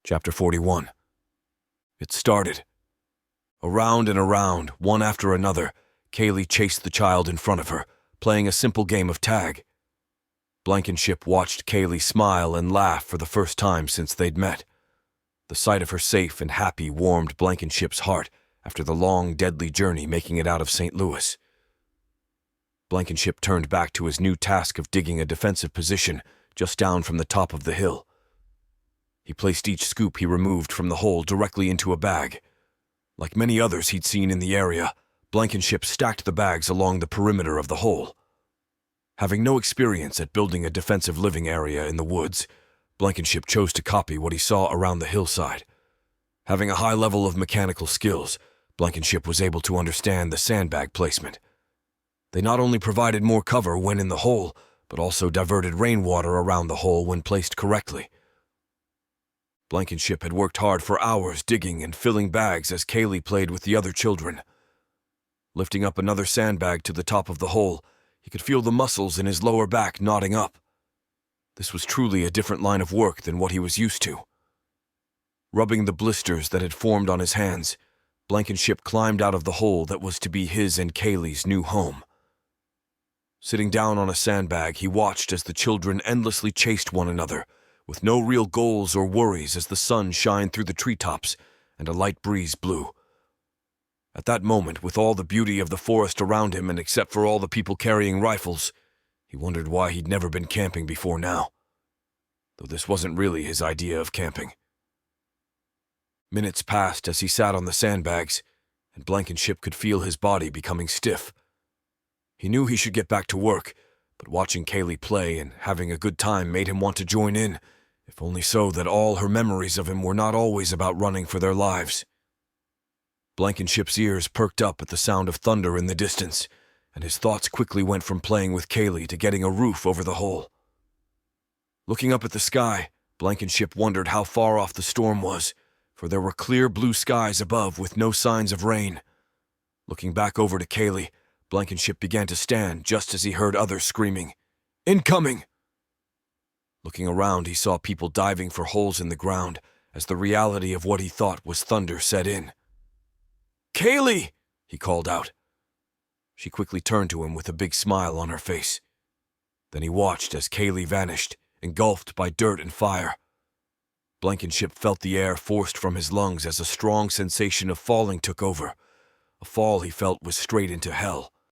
Chapter 41. It started. Around and around, one after another, Kaylee chased the child in front of her, playing a simple game of tag. Blankenship watched Kaylee smile and laugh for the first time since they'd met. The sight of her safe and happy warmed Blankenship's heart after the long, deadly journey making it out of St. Louis. Blankenship turned back to his new task of digging a defensive position just down from the top of the hill. He placed each scoop he removed from the hole directly into a bag. Like many others he'd seen in the area, Blankenship stacked the bags along the perimeter of the hole. Having no experience at building a defensive living area in the woods, Blankenship chose to copy what he saw around the hillside. Having a high level of mechanical skills, Blankenship was able to understand the sandbag placement. They not only provided more cover when in the hole, but also diverted rainwater around the hole when placed correctly. Blankenship had worked hard for hours digging and filling bags as Kaylee played with the other children. Lifting up another sandbag to the top of the hole, he could feel the muscles in his lower back knotting up. This was truly a different line of work than what he was used to. Rubbing the blisters that had formed on his hands, Blankenship climbed out of the hole that was to be his and Kaylee's new home. Sitting down on a sandbag, he watched as the children endlessly chased one another, with no real goals or worries as the sun shined through the treetops and a light breeze blew. At that moment, with all the beauty of the forest around him and except for all the people carrying rifles, he wondered why he'd never been camping before now. Though this wasn't really his idea of camping. Minutes passed as he sat on the sandbags, and Blankenship could feel his body becoming stiff. He knew he should get back to work, but watching Kaylee play and having a good time made him want to join in, if only so that all her memories of him were not always about running for their lives. Blankenship's ears perked up at the sound of thunder in the distance, and his thoughts quickly went from playing with Kaylee to getting a roof over the hole. Looking up at the sky, Blankenship wondered how far off the storm was, for there were clear blue skies above with no signs of rain. Looking back over to Kaylee, Blankenship began to stand just as he heard others screaming, "Incoming!" Looking around, he saw people diving for holes in the ground as the reality of what he thought was thunder set in. "Kaylee!" he called out. She quickly turned to him with a big smile on her face. Then he watched as Kaylee vanished, engulfed by dirt and fire. Blankenship felt the air forced from his lungs as a strong sensation of falling took over. A fall he felt was straight into hell.